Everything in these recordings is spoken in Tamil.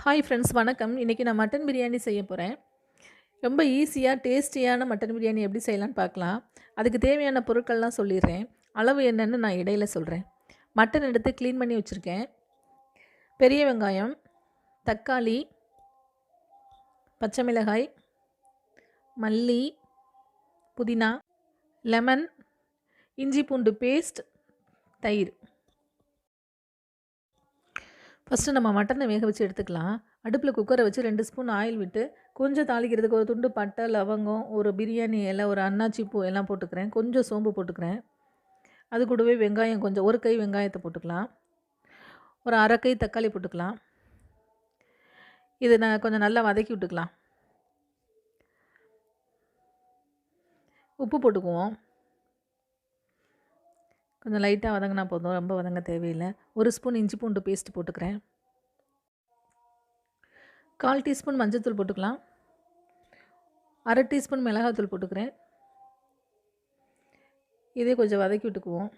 ஹாய் ஃப்ரெண்ட்ஸ் வணக்கம். இன்றைக்கி நான் மட்டன் பிரியாணி செய்ய போகிறேன். ரொம்ப ஈஸியாக டேஸ்டியான மட்டன் பிரியாணி எப்படி செய்யலான்னு பார்க்கலாம். அதுக்கு தேவையான பொருட்கள்லாம் சொல்லிடுறேன். அளவு என்னன்னு நான் இடையில சொல்கிறேன். மட்டன் எடுத்து க்ளீன் பண்ணி வச்சுருக்கேன். பெரிய வெங்காயம், தக்காளி, பச்சை மிளகாய், மல்லி, புதினா, லெமன், இஞ்சி பூண்டு பேஸ்ட், தயிர். ஃபஸ்ட்டு நம்ம மட்டனை வேக வச்சு எடுத்துக்கலாம். அடுப்பில் குக்கரை வச்சு 2 ஸ்பூன் ஆயில் விட்டு கொஞ்சம் தாளிக்கிறதுக்கு ஒரு துண்டு பட்டை, லவங்கம், ஒரு பிரியாணி இலை, ஒரு அன்னாச்சி பூ எல்லாம் போட்டுக்கிறேன். கொஞ்சம் சோம்பு போட்டுக்கிறேன். அது கூடவே வெங்காயம் கொஞ்சம் ஒரு கை வெங்காயத்தை போட்டுக்கலாம். ஒரு அரை கை தக்காளி போட்டுக்கலாம். இது நான் கொஞ்சம் நல்லா வதக்கி விட்டுக்கலாம். உப்பு போட்டுக்குவோம். கொஞ்சம் லைட்டாக வதங்கினா போதும், ரொம்ப வதங்க தேவையில்லை. ஒரு ஸ்பூன் இஞ்சி பூண்டு பேஸ்ட் போட்டுக்கிறேன். 1/4 டீஸ்பூன் மஞ்சள்தூள் போட்டுக்கலாம். அரை டீஸ்பூன் மிளகாத்தூள் போட்டுக்கிறேன். இதே கொஞ்சம் வதக்கி விட்டுக்குவோம்.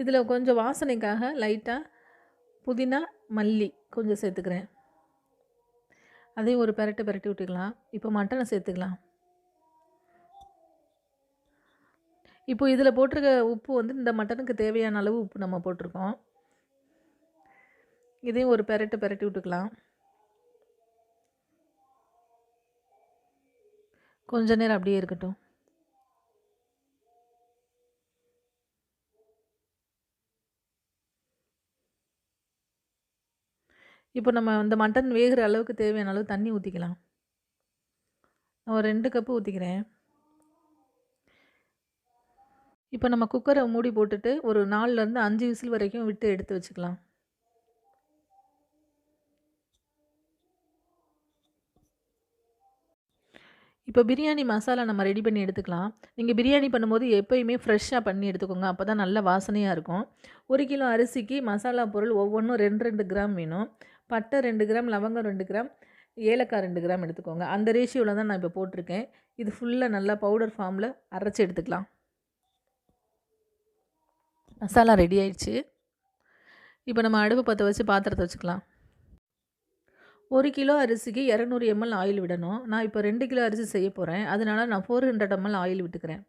இதில் கொஞ்சம் வாசனைக்காக லைட்டாக புதினா, மல்லி கொஞ்சம் சேர்த்துக்கிறேன். அதையும் ஒரு பெரட்டி விட்டுக்கலாம். இப்போ மட்டனை சேர்த்துக்கலாம். இப்போ இதில் போட்டிருக்க உப்பு வந்து இந்த மட்டனுக்கு தேவையான அளவு உப்பு நம்ம போட்டிருக்கோம். இதையும் ஒரு பெரட்டி விட்டுக்கலாம். கொஞ்ச நேரம் அப்படியே இருக்கட்டும். இப்போ நம்ம இந்த மட்டன் வேகிற அளவுக்கு தேவையான அளவு தண்ணி ஊற்றிக்கலாம். நான் ஒரு 2 கப்பு ஊற்றிக்கிறேன். இப்போ நம்ம குக்கரை மூடி போட்டுட்டு ஒரு 4லேருந்து 5 விசில் வரைக்கும் விட்டு எடுத்து வச்சுக்கலாம். இப்போ பிரியாணி மசாலா நம்ம ரெடி பண்ணி எடுத்துக்கலாம். நீங்கள் பிரியாணி பண்ணும்போது எப்போயுமே ஃப்ரெஷ்ஷாக பண்ணி எடுத்துக்கோங்க. அப்போ தான் நல்ல வாசனையாக இருக்கும். 1 கிலோ அரிசிக்கு மசாலா பொருள் ஒவ்வொன்றும் 2 கிராம் வேணும். பட்டை 2 கிராம், லவங்கம் 2 கிராம், ஏலக்காய் 2 கிராம் எடுத்துக்கோங்க. அந்த ரேஷியோவில் தான் நான் இப்போ போட்டிருக்கேன். இது ஃபுல்லாக நல்லா பவுடர் ஃபார்மில் அரைச்சி எடுத்துக்கலாம். மசாலா ரெடி ஆயிடுச்சு. இப்போ நம்ம அடுப்பு பற்ற வச்சு பாத்திரத்தை வச்சுக்கலாம். 1 கிலோ அரிசிக்கு 200 ml ஆயில் விடணும். நான் இப்போ 2 கிலோ அரிசி செய்ய போகிறேன். அதனால நான் 400 ml ஆயில் விட்டுக்கிறேன்.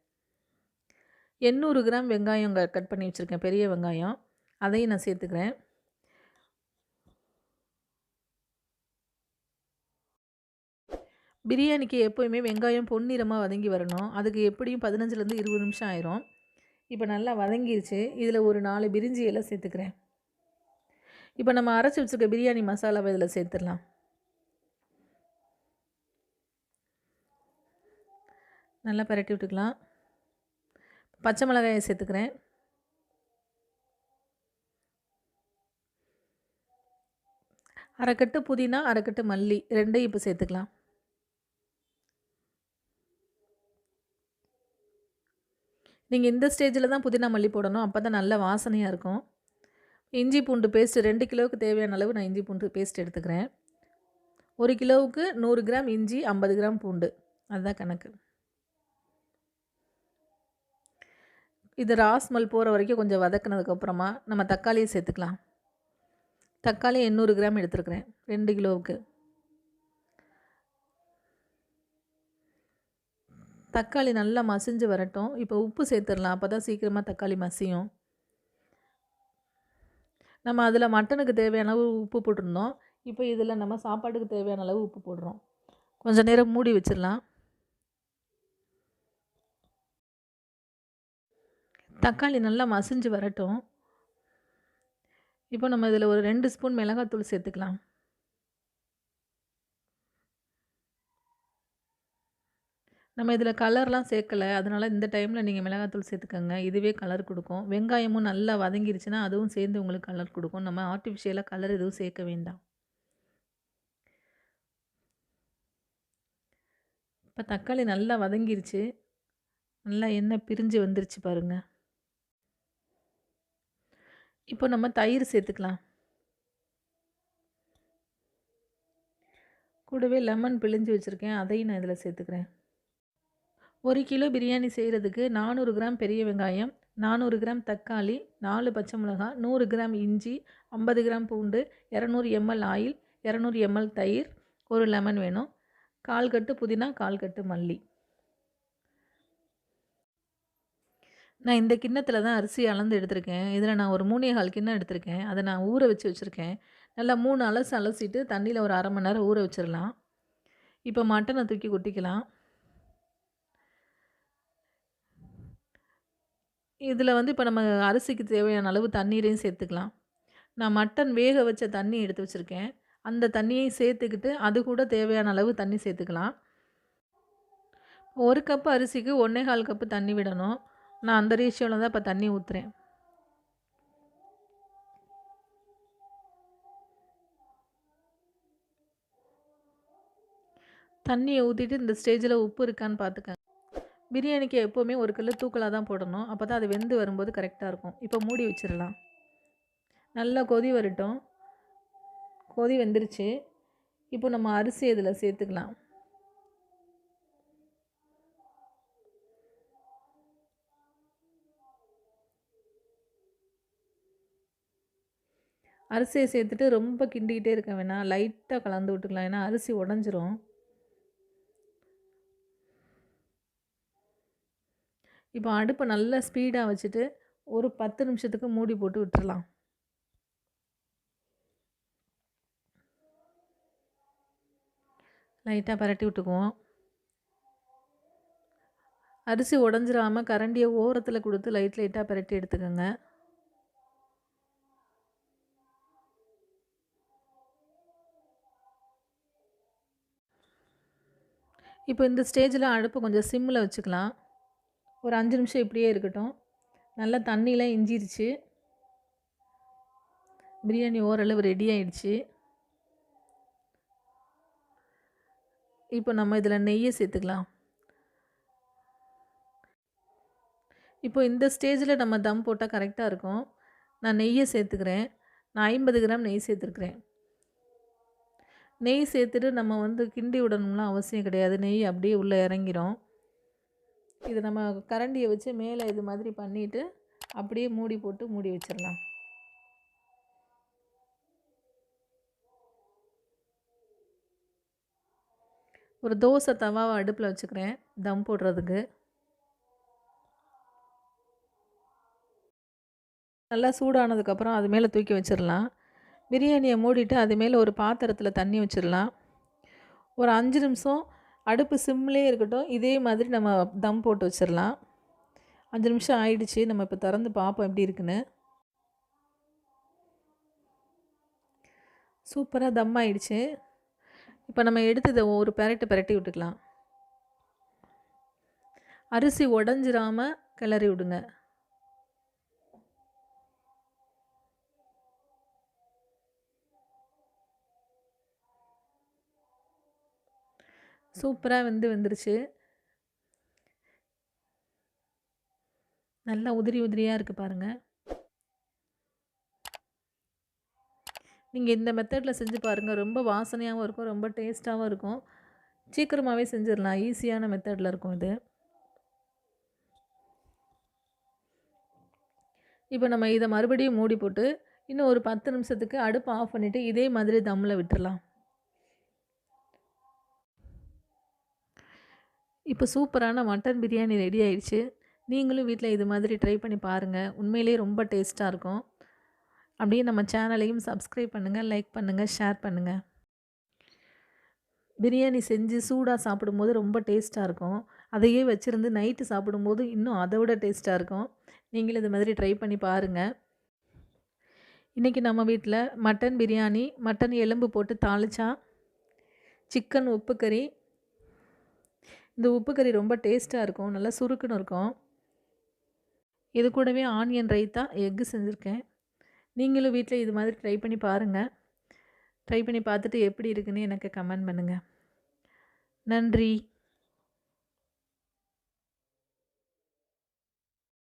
800 கிராம் வெங்காயம் கட் பண்ணி வச்சுருக்கேன், பெரிய வெங்காயம். அதையும் நான் சேர்த்துக்கிறேன். பிரியாணிக்கு எப்போயுமே வெங்காயம் பொன்னிறமாக வதங்கி வரணும். அதுக்கு எப்படியும் 15லேருந்து 20 நிமிஷம் ஆயிரும். இப்போ நல்லா வதங்கிருச்சு. இதில் ஒரு 4 பிரிஞ்சி இலை சேர்த்துக்கிறேன். இப்போ நம்ம அரைச்சி வச்சுருக்க பிரியாணி மசாலாவை இதில் சேர்த்துடலாம். நல்லா பரட்டி விட்டுக்கலாம். பச்சை மிளகாயை சேர்த்துக்கிறேன். அரைக்கட்டு புதினா, அரைக்கட்டு மல்லி 2யும் இப்போ சேர்த்துக்கலாம். நீங்கள் இந்த ஸ்டேஜில் தான் புதினா மல்லி போடணும். அப்போ தான் நல்ல வாசனையாக இருக்கும். இஞ்சி பூண்டு பேஸ்ட் 2 கிலோவுக்கு தேவையான அளவு நான் இஞ்சி பூண்டு பேஸ்ட் எடுத்துக்கிறேன். 1 கிலோவுக்கு 100 கிராம் இஞ்சி, 50 கிராம் பூண்டு, அதுதான் கணக்கு. இது ராஸ்மல் போகிற வரைக்கும் கொஞ்சம் வதக்கினதுக்கப்புறமா நம்ம தக்காளியை சேர்த்துக்கலாம். தக்காளி 800 கிராம் எடுத்துருக்கிறேன் 2 கிலோவுக்கு. தக்காளி நல்லா மசிஞ்சு வரட்டும். இப்போ உப்பு சேர்த்துடலாம். அப்போ தான் சீக்கிரமாக தக்காளி மசியும். நம்ம அதில் மட்டனுக்கு தேவையான அளவு உப்பு போட்டிருந்தோம். இப்போ இதில் நம்ம சாப்பாட்டுக்கு தேவையான அளவு உப்பு போடுறோம். கொஞ்சம் நேரம் மூடி வச்சிடலாம். தக்காளி நல்லா மசிஞ்சு வரட்டும். இப்போ நம்ம இதில் ஒரு 2 ஸ்பூன் மிளகாத்தூள் சேர்த்துக்கலாம். நம்ம இதில் கலர்லாம் சேர்க்கலை, அதனால் இந்த டைமில் நீங்கள் மிளகாத்தூள் சேர்த்துக்கோங்க. இதுவே கலர் கொடுக்கும். வெங்காயமும் நல்லா வதங்கிருச்சுன்னா அதுவும் சேர்ந்து உங்களுக்கு கலர் கொடுக்கும். நம்ம ஆர்டிஃபிஷியலாக கலர் எதுவும் சேர்க்க வேண்டாம். இப்போ தக்காளி நல்லா வதங்கிருச்சு. நல்லா எண்ணெய் பிரிஞ்சு வந்துருச்சு பாருங்கள். இப்போ நம்ம தயிர் சேர்த்துக்கலாம். கூடவே லெமன் பிழிஞ்சு வச்சுருக்கேன், அதையும் நான் இதில் சேர்த்துக்கிறேன். 1 கிலோ பிரியாணி செய்கிறதுக்கு 400 கிராம் பெரிய வெங்காயம், 400 கிராம் தக்காளி, 4 பச்சை மிளகாய், 100 கிராம் இஞ்சி, 50 கிராம் பூண்டு, 200 எம்எல் ஆயில், 200 எம்எல் தயிர், ஒரு லெமன் வேணும், 1/4 கட்டு புதினா, 1/4 கட்டு மல்லி. நான் இந்த கிண்ணத்துல தான் அரிசி அளந்து எடுத்திருக்கேன். இதில் நான் ஒரு 3 1/4 கிண்ணம் எடுத்திருக்கேன். அதை நான் ஊற வச்சு வச்சுருக்கேன். நல்லா 3 அலசிட்டு தண்ணியில் ஒரு 1/2 மணி நேரம் ஊற வச்சிடலாம். இப்போ மட்டனை தூக்கி கொட்டிக்கலாம். இதில் இப்போ நம்ம அரிசிக்கு தேவையான அளவு தண்ணீரையும் சேர்த்துக்கலாம். நான் மட்டன் வேக வச்ச தண்ணி எடுத்து வச்சுருக்கேன். அந்த தண்ணியையும் சேர்த்துக்கிட்டு அது கூட தேவையான அளவு தண்ணி சேர்த்துக்கலாம். 1 கப்பு அரிசிக்கு 1 1/4 கப்பு தண்ணி விடணும். நான் அந்த ரேஷியோவில் தான் இப்போ தண்ணி ஊற்றுறேன். தண்ணியை ஊற்றிட்டு இந்த ஸ்டேஜில் உப்பு இருக்கான்னு பார்த்துக்கங்க. பிரியாணிக்கு எப்போவுமே ஒரு கல்லு தூக்கலாக தான் போடணும். அப்போ தான் அது வெந்து வரும்போது கரெக்டாக இருக்கும். இப்போ மூடி வச்சிடலாம். நல்லா கொதி வரட்டும். கொதி வெந்துருச்சு. இப்போ நம்ம அரிசி இதில் சேர்த்துக்கலாம். அரிசியை சேர்த்துட்டு ரொம்ப கிண்டிக்கிட்டே இருக்க வேணாம். லைட்டாக கலந்து விட்டுக்கலாம். ஏன்னா அரிசி உடஞ்சிரும். இப்போ அடுப்பை நல்லா ஸ்பீடாக வச்சுட்டு ஒரு 10 நிமிஷத்துக்கு மூடி போட்டு விட்டுறலாம். லைட்டாக பரட்டி விட்டுக்குவோம். அரிசி உடஞ்சிராமல் கரண்டியை ஓரத்தில் கொடுத்து லைட்டாக பரட்டி எடுத்துக்கோங்க. இப்போ இந்த ஸ்டேஜில் அடுப்பு கொஞ்சம் சிம்மில் வச்சுக்கலாம். ஒரு 5 நிமிஷம் இப்படியே இருக்கட்டும். நல்லா தண்ணியெலாம் இஞ்சிருச்சு. பிரியாணி ஓரளவு ரெடி ஆயிடுச்சு. இப்போ நம்ம இதில் நெய்யை சேர்த்துக்கலாம். இப்போ இந்த ஸ்டேஜில் நம்ம தம் போட்டால் கரெக்டாக இருக்கும். நான் நெய்யை சேர்த்துக்கிறேன். நான் 50 கிராம் நெய் சேர்த்துருக்குறேன். நெய் சேர்த்துட்டு நம்ம கிண்டி விடணும்லாம் அவசியம் கிடையாது. நெய் அப்படியே உள்ளே இறங்கிரும். இது நம்ம கரண்டியை வச்சு மேலே இது மாதிரி பண்ணிவிட்டு அப்படியே மூடி போட்டு மூடி வச்சிடலாம். ஒரு தோசை தவாவை அடுப்பில் வச்சுக்கிறேன் தம் போடுறதுக்கு. நல்லா சூடானதுக்கப்புறம் அது மேலே தூக்கி வச்சிடலாம். பிரியாணியை மூடிட்டு அது மேலே ஒரு பாத்திரத்தில் தண்ணி வச்சிடலாம். ஒரு 5 நிமிஷம் அடுப்பு சிம்லேயே இருக்கட்டும். இதே மாதிரி நம்ம தம் போட்டு வச்சிடலாம். 5 நிமிஷம் ஆயிடுச்சு. நம்ம இப்போ திறந்து பார்ப்போம் எப்படி இருக்குன்னு. சூப்பராக தம் ஆயிடுச்சு. இப்போ நம்ம எடுத்து இதை ஒரு பிரட்டி விட்டுக்கலாம். அரிசி உடஞ்சிராமல் கிளறி விடுங்க. சூப்பராக வெந்துருச்சு. நல்லா உதிரி உதிரியாக இருக்குது பாருங்கள். நீங்கள் இந்த மெத்தடில் செஞ்சு பாருங்கள். ரொம்ப வாசனையாகவும் இருக்கும், ரொம்ப டேஸ்ட்டாகவும் இருக்கும். சீக்கிரமாகவே செஞ்சிடலாம். ஈஸியான மெத்தடில் இருக்கும் இது. இப்போ நம்ம இதை மறுபடியும் மூடி போட்டு இன்னும் ஒரு 10 நிமிஷத்துக்கு அடுப்பு ஆஃப் பண்ணிவிட்டு இதே மாதிரி தம்மில் விட்டுடலாம். இப்போ சூப்பரான மட்டன் பிரியாணி ரெடி ஆயிடுச்சு. நீங்களும் வீட்டில் இது மாதிரி ட்ரை பண்ணி பாருங்கள். உண்மையிலேயே ரொம்ப டேஸ்ட்டாக இருக்கும். அப்படியே நம்ம சேனலையும் சப்ஸ்கிரைப் பண்ணுங்கள், லைக் பண்ணுங்கள், ஷேர் பண்ணுங்கள். பிரியாணி செஞ்சு சூடாக சாப்பிடும்போது ரொம்ப டேஸ்ட்டாக இருக்கும். அதையே வச்சுருந்து நைட்டு சாப்பிடும்போது இன்னும் அதை விட டேஸ்ட்டாக இருக்கும். நீங்களும் இது மாதிரி ட்ரை பண்ணி பாருங்கள். இன்றைக்கி நம்ம வீட்டில் மட்டன் பிரியாணி, மட்டன் எலும்பு போட்டு தாளிச்சா, சிக்கன் உப்பு கறி. இந்த உப்பு கறி ரொம்ப டேஸ்ட்டாக இருக்கும். நல்லா சுருக்குன்னு இருக்கும். இது கூடவே ஆனியன் ரைத்தா, எக்கு செஞ்சுருக்கேன். நீங்களும் வீட்டில் இது மாதிரி ட்ரை பண்ணி பாருங்கள். ட்ரை பண்ணி பார்த்துட்டு எப்படி இருக்குன்னு எனக்கு கமெண்ட் பண்ணுங்கள். நன்றி.